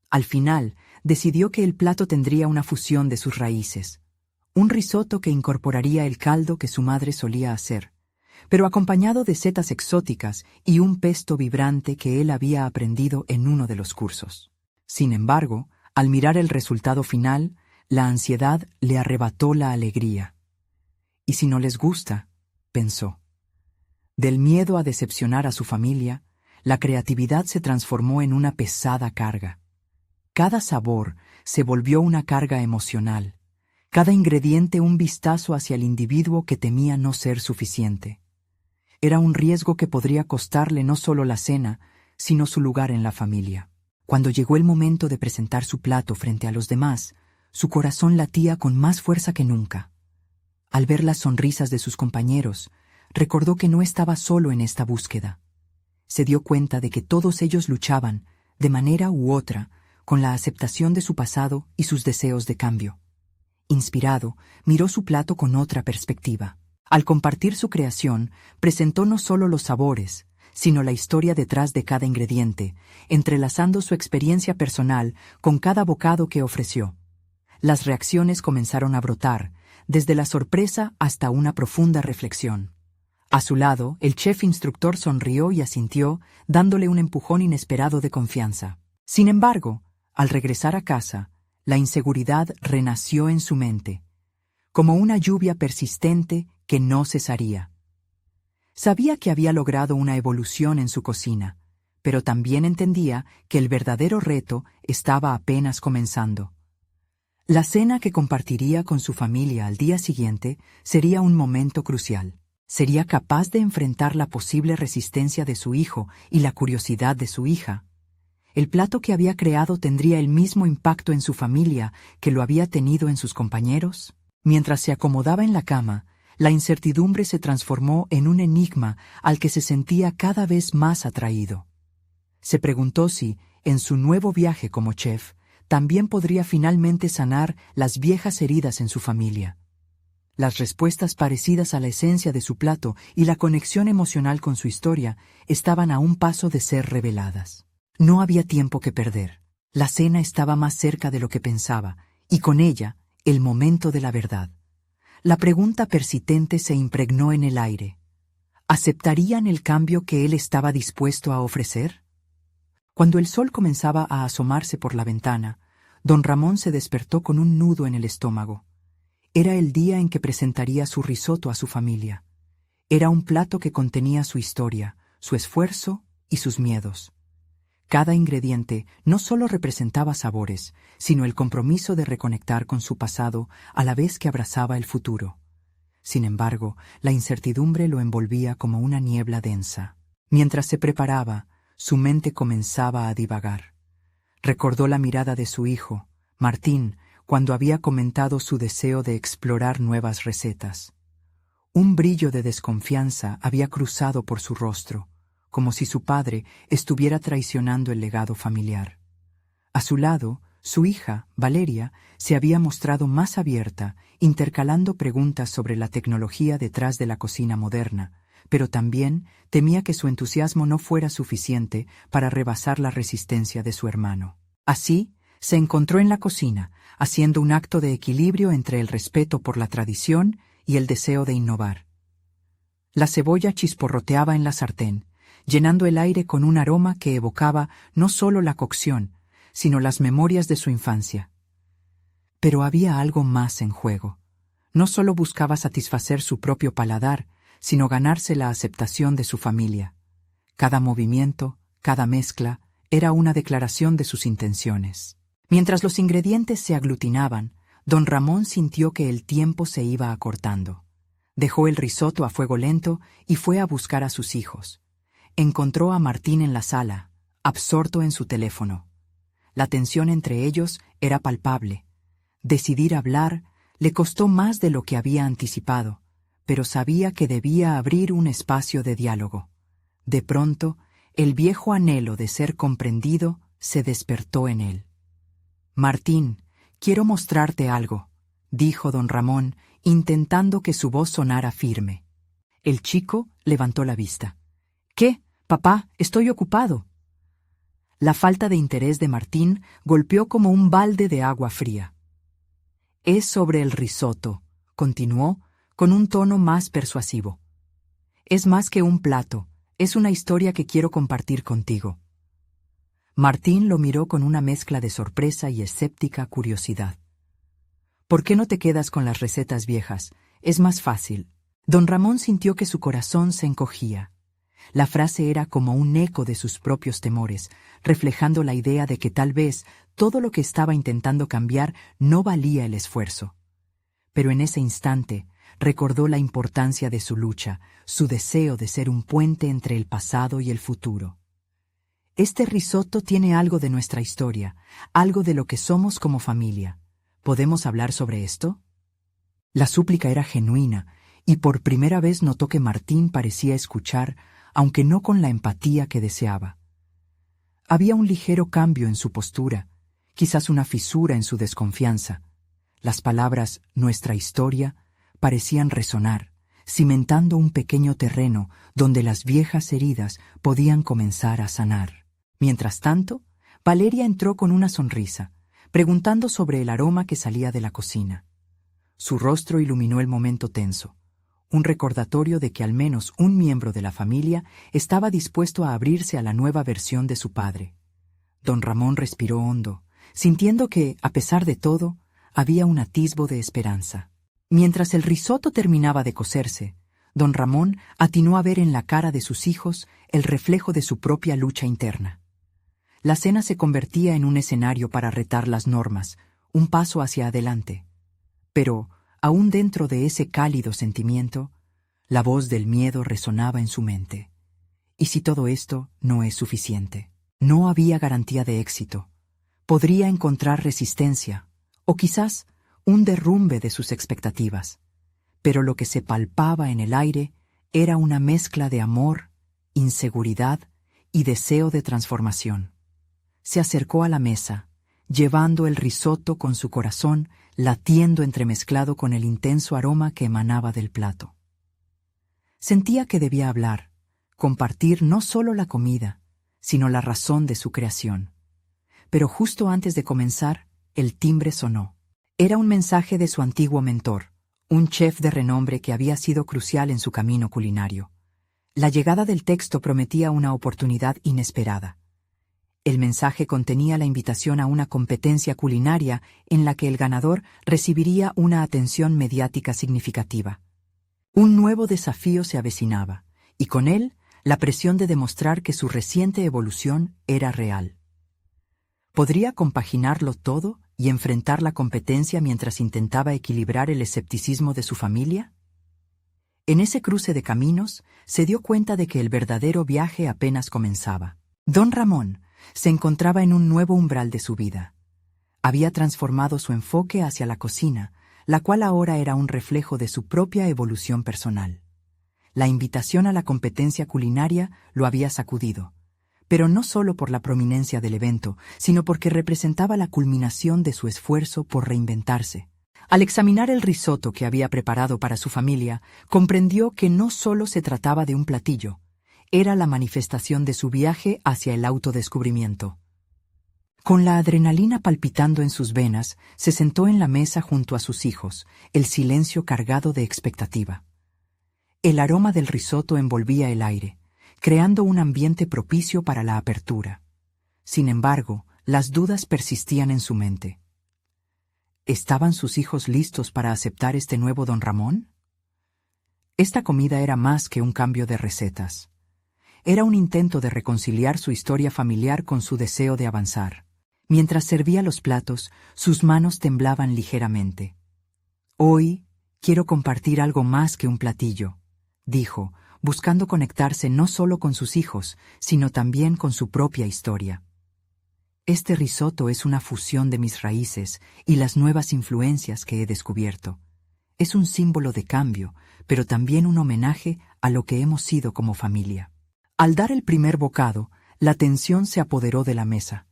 Al final, decidió que el plato tendría una fusión de sus raíces, un risotto que incorporaría el caldo que su madre solía hacer, pero acompañado de setas exóticas y un pesto vibrante que él había aprendido en uno de los cursos. Sin embargo, al mirar el resultado final, la ansiedad le arrebató la alegría. «¿Y si no les gusta?», pensó. Del miedo a decepcionar a su familia, la creatividad se transformó en una pesada carga. Cada sabor se volvió una carga emocional, cada ingrediente un vistazo hacia el individuo que temía no ser suficiente. Era un riesgo que podría costarle no solo la cena, sino su lugar en la familia. Cuando llegó el momento de presentar su plato frente a los demás, su corazón latía con más fuerza que nunca. Al ver las sonrisas de sus compañeros, recordó que no estaba solo en esta búsqueda. Se dio cuenta de que todos ellos luchaban, de manera u otra, con la aceptación de su pasado y sus deseos de cambio. Inspirado, miró su plato con otra perspectiva. Al compartir su creación, presentó no solo los sabores, sino la historia detrás de cada ingrediente, entrelazando su experiencia personal con cada bocado que ofreció. Las reacciones comenzaron a brotar, desde la sorpresa hasta una profunda reflexión. A su lado, el chef instructor sonrió y asintió, dándole un empujón inesperado de confianza. Sin embargo, al regresar a casa, la inseguridad renació en su mente, como una lluvia persistente que no cesaría. Sabía que había logrado una evolución en su cocina, pero también entendía que el verdadero reto estaba apenas comenzando. La cena que compartiría con su familia al día siguiente sería un momento crucial. ¿Sería capaz de enfrentar la posible resistencia de su hijo y la curiosidad de su hija? El plato que había creado tendría el mismo impacto en su familia que lo había tenido en sus compañeros. Mientras se acomodaba en la cama, la incertidumbre se transformó en un enigma al que se sentía cada vez más atraído. Se preguntó si, en su nuevo viaje como chef, también podría finalmente sanar las viejas heridas en su familia. Las respuestas parecidas a la esencia de su plato y la conexión emocional con su historia estaban a un paso de ser reveladas. No había tiempo que perder. La cena estaba más cerca de lo que pensaba, y con ella, el momento de la verdad. La pregunta persistente se impregnó en el aire. ¿Aceptarían el cambio que él estaba dispuesto a ofrecer? Cuando el sol comenzaba a asomarse por la ventana, don Ramón se despertó con un nudo en el estómago. Era el día en que presentaría su risotto a su familia. Era un plato que contenía su historia, su esfuerzo y sus miedos. Cada ingrediente no solo representaba sabores, sino el compromiso de reconectar con su pasado a la vez que abrazaba el futuro. Sin embargo, la incertidumbre lo envolvía como una niebla densa. Mientras se preparaba, su mente comenzaba a divagar. Recordó la mirada de su hijo, Martín, cuando había comentado su deseo de explorar nuevas recetas. Un brillo de desconfianza había cruzado por su rostro, como si su padre estuviera traicionando el legado familiar. A su lado, su hija, Valeria, se había mostrado más abierta, intercalando preguntas sobre la tecnología detrás de la cocina moderna, pero también temía que su entusiasmo no fuera suficiente para rebasar la resistencia de su hermano. Así, se encontró en la cocina, haciendo un acto de equilibrio entre el respeto por la tradición y el deseo de innovar. La cebolla chisporroteaba en la sartén, llenando el aire con un aroma que evocaba no solo la cocción, sino las memorias de su infancia. Pero había algo más en juego. No solo buscaba satisfacer su propio paladar, sino ganarse la aceptación de su familia. Cada movimiento, cada mezcla, era una declaración de sus intenciones. Mientras los ingredientes se aglutinaban, Don Ramón sintió que el tiempo se iba acortando. Dejó el risotto a fuego lento y fue a buscar a sus hijos. Encontró a Martín en la sala, absorto en su teléfono. La tensión entre ellos era palpable. Decidir hablar le costó más de lo que había anticipado, pero sabía que debía abrir un espacio de diálogo. De pronto, el viejo anhelo de ser comprendido se despertó en él. «Martín, quiero mostrarte algo», dijo don Ramón, intentando que su voz sonara firme. El chico levantó la vista. «¿Qué, papá? Estoy ocupado». La falta de interés de Martín golpeó como un balde de agua fría. «Es sobre el risotto», continuó, con un tono más persuasivo. «Es más que un plato, es una historia que quiero compartir contigo». Martín lo miró con una mezcla de sorpresa y escéptica curiosidad. «¿Por qué no te quedas con las recetas viejas? Es más fácil». Don Ramón sintió que su corazón se encogía. La frase era como un eco de sus propios temores, reflejando la idea de que tal vez todo lo que estaba intentando cambiar no valía el esfuerzo. Pero en ese instante recordó la importancia de su lucha, su deseo de ser un puente entre el pasado y el futuro. «Este risotto tiene algo de nuestra historia, algo de lo que somos como familia. ¿Podemos hablar sobre esto?». La súplica era genuina, y por primera vez notó que Martín parecía escuchar, aunque no con la empatía que deseaba. Había un ligero cambio en su postura, quizás una fisura en su desconfianza. Las palabras «nuestra historia» parecían resonar, cimentando un pequeño terreno donde las viejas heridas podían comenzar a sanar. Mientras tanto, Valeria entró con una sonrisa, preguntando sobre el aroma que salía de la cocina. Su rostro iluminó el momento tenso, un recordatorio de que al menos un miembro de la familia estaba dispuesto a abrirse a la nueva versión de su padre. Don Ramón respiró hondo, sintiendo que, a pesar de todo, había un atisbo de esperanza. Mientras el risotto terminaba de cocerse, don Ramón atinó a ver en la cara de sus hijos el reflejo de su propia lucha interna. La cena se convertía en un escenario para retar las normas, un paso hacia adelante. Pero, aún dentro de ese cálido sentimiento, la voz del miedo resonaba en su mente. ¿Y si todo esto no es suficiente? No había garantía de éxito. Podría encontrar resistencia, o quizás un derrumbe de sus expectativas. Pero lo que se palpaba en el aire era una mezcla de amor, inseguridad y deseo de transformación. Se acercó a la mesa, llevando el risotto con su corazón latiendo entremezclado con el intenso aroma que emanaba del plato. Sentía que debía hablar, compartir no solo la comida, sino la razón de su creación. Pero justo antes de comenzar, el timbre sonó. Era un mensaje de su antiguo mentor, un chef de renombre que había sido crucial en su camino culinario. La llegada del texto prometía una oportunidad inesperada. El mensaje contenía la invitación a una competencia culinaria en la que el ganador recibiría una atención mediática significativa. Un nuevo desafío se avecinaba, y con él la presión de demostrar que su reciente evolución era real. ¿Podría compaginarlo todo y enfrentar la competencia mientras intentaba equilibrar el escepticismo de su familia? En ese cruce de caminos se dio cuenta de que el verdadero viaje apenas comenzaba. Don Ramón se encontraba en un nuevo umbral de su vida. Había transformado su enfoque hacia la cocina, la cual ahora era un reflejo de su propia evolución personal. La invitación a la competencia culinaria lo había sacudido, pero no solo por la prominencia del evento, sino porque representaba la culminación de su esfuerzo por reinventarse. Al examinar el risotto que había preparado para su familia, comprendió que no solo se trataba de un platillo, era la manifestación de su viaje hacia el autodescubrimiento. Con la adrenalina palpitando en sus venas, se sentó en la mesa junto a sus hijos, el silencio cargado de expectativa. El aroma del risotto envolvía el aire, creando un ambiente propicio para la apertura. Sin embargo, las dudas persistían en su mente. ¿Estaban sus hijos listos para aceptar este nuevo don Ramón? Esta comida era más que un cambio de recetas. Era un intento de reconciliar su historia familiar con su deseo de avanzar. Mientras servía los platos, sus manos temblaban ligeramente. «Hoy quiero compartir algo más que un platillo», dijo, buscando conectarse no solo con sus hijos, sino también con su propia historia. «Este risotto es una fusión de mis raíces y las nuevas influencias que he descubierto. Es un símbolo de cambio, pero también un homenaje a lo que hemos sido como familia». Al dar el primer bocado, la tensión se apoderó de la mesa.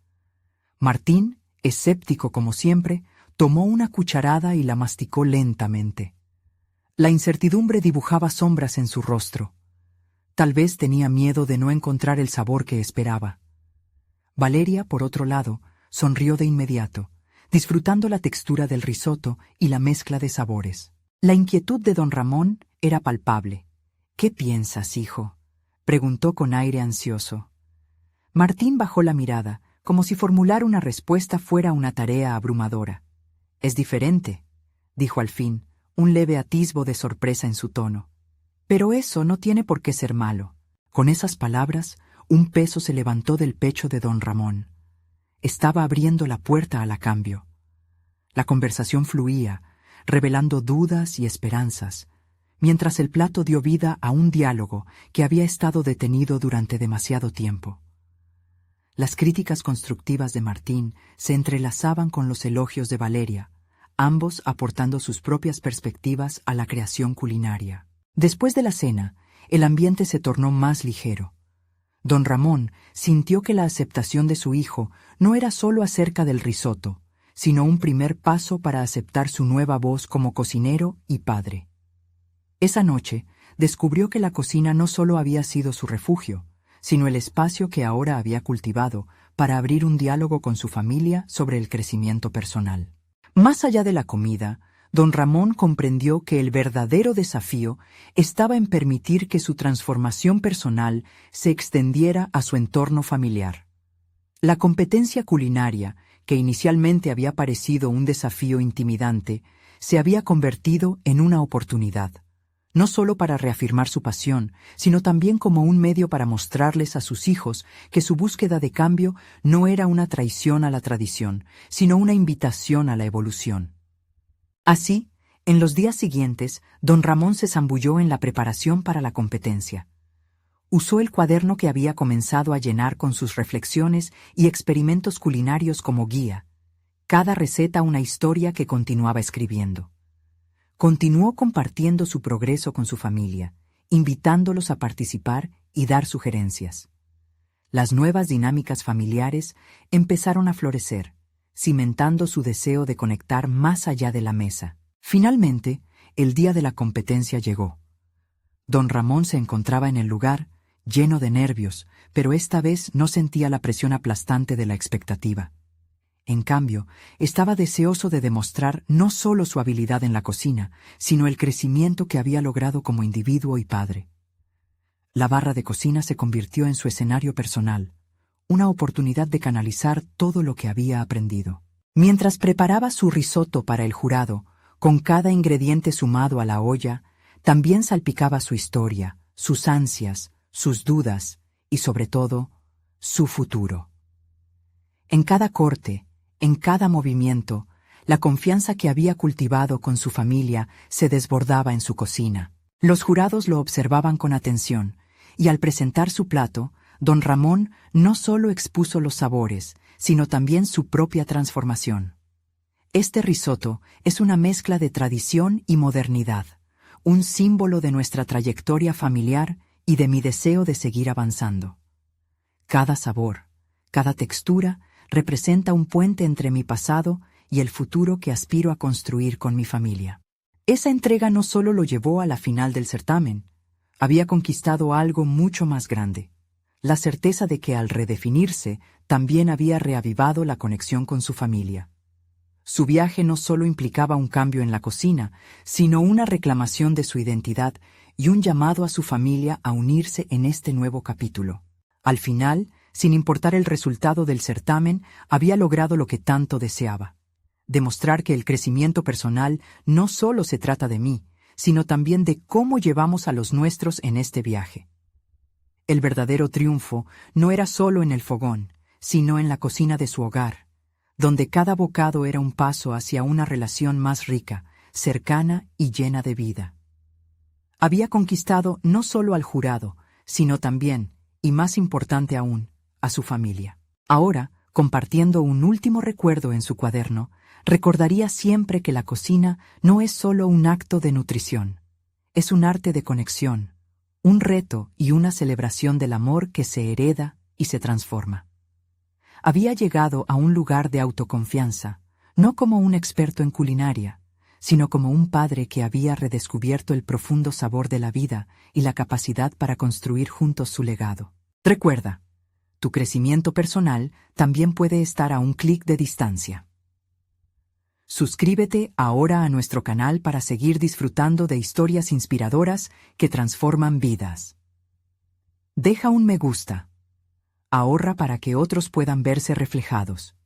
Martín, escéptico como siempre, tomó una cucharada y la masticó lentamente. La incertidumbre dibujaba sombras en su rostro. Tal vez tenía miedo de no encontrar el sabor que esperaba. Valeria, por otro lado, sonrió de inmediato, disfrutando la textura del risotto y la mezcla de sabores. La inquietud de don Ramón era palpable. «¿Qué piensas, hijo?», preguntó con aire ansioso. Martín bajó la mirada, como si formular una respuesta fuera una tarea abrumadora. «Es diferente», dijo al fin, un leve atisbo de sorpresa en su tono. «Pero eso no tiene por qué ser malo». Con esas palabras, un peso se levantó del pecho de don Ramón. Estaba abriendo la puerta al cambio. La conversación fluía, revelando dudas y esperanzas, mientras el plato dio vida a un diálogo que había estado detenido durante demasiado tiempo. Las críticas constructivas de Martín se entrelazaban con los elogios de Valeria, ambos aportando sus propias perspectivas a la creación culinaria. Después de la cena, el ambiente se tornó más ligero. Don Ramón sintió que la aceptación de su hijo no era solo acerca del risotto, sino un primer paso para aceptar su nueva voz como cocinero y padre. Esa noche descubrió que la cocina no solo había sido su refugio, sino el espacio que ahora había cultivado para abrir un diálogo con su familia sobre el crecimiento personal. Más allá de la comida, don Ramón comprendió que el verdadero desafío estaba en permitir que su transformación personal se extendiera a su entorno familiar. La competencia culinaria, que inicialmente había parecido un desafío intimidante, se había convertido en una oportunidad, no solo para reafirmar su pasión, sino también como un medio para mostrarles a sus hijos que su búsqueda de cambio no era una traición a la tradición, sino una invitación a la evolución. Así, en los días siguientes, don Ramón se zambulló en la preparación para la competencia. Usó el cuaderno que había comenzado a llenar con sus reflexiones y experimentos culinarios como guía, cada receta una historia que continuaba escribiendo. Continuó compartiendo su progreso con su familia, invitándolos a participar y dar sugerencias. Las nuevas dinámicas familiares empezaron a florecer, cimentando su deseo de conectar más allá de la mesa. Finalmente, el día de la competencia llegó. Don Ramón se encontraba en el lugar, lleno de nervios, pero esta vez no sentía la presión aplastante de la expectativa. En cambio, estaba deseoso de demostrar no solo su habilidad en la cocina, sino el crecimiento que había logrado como individuo y padre. La barra de cocina se convirtió en su escenario personal, una oportunidad de canalizar todo lo que había aprendido. Mientras preparaba su risotto para el jurado, con cada ingrediente sumado a la olla, también salpicaba su historia, sus ansias, sus dudas y, sobre todo, su futuro. En cada corte, en cada movimiento, la confianza que había cultivado con su familia se desbordaba en su cocina. Los jurados lo observaban con atención, y al presentar su plato, don Ramón no solo expuso los sabores, sino también su propia transformación. Este risotto es una mezcla de tradición y modernidad, un símbolo de nuestra trayectoria familiar y de mi deseo de seguir avanzando. Cada sabor, cada textura, representa un puente entre mi pasado y el futuro que aspiro a construir con mi familia. Esa entrega no solo lo llevó a la final del certamen, había conquistado algo mucho más grande, la certeza de que al redefinirse también había reavivado la conexión con su familia. Su viaje no solo implicaba un cambio en la cocina, sino una reclamación de su identidad y un llamado a su familia a unirse en este nuevo capítulo. Al final, sin importar el resultado del certamen, había logrado lo que tanto deseaba: demostrar que el crecimiento personal no solo se trata de mí, sino también de cómo llevamos a los nuestros en este viaje. El verdadero triunfo no era solo en el fogón, sino en la cocina de su hogar, donde cada bocado era un paso hacia una relación más rica, cercana y llena de vida. Había conquistado no solo al jurado, sino también, y más importante aún, a su familia. Ahora, compartiendo un último recuerdo en su cuaderno, recordaría siempre que la cocina no es solo un acto de nutrición, es un arte de conexión, un reto y una celebración del amor que se hereda y se transforma. Había llegado a un lugar de autoconfianza, no como un experto en culinaria, sino como un padre que había redescubierto el profundo sabor de la vida y la capacidad para construir juntos su legado. Recuerda, tu crecimiento personal también puede estar a un clic de distancia. Suscríbete ahora a nuestro canal para seguir disfrutando de historias inspiradoras que transforman vidas. Deja un me gusta. Ahorra para que otros puedan verse reflejados.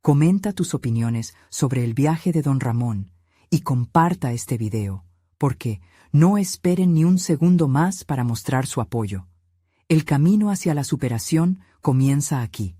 Comenta tus opiniones sobre el viaje de Don Ramón y comparta este video, porque no esperen ni un segundo más para mostrar su apoyo. El camino hacia la superación comienza aquí.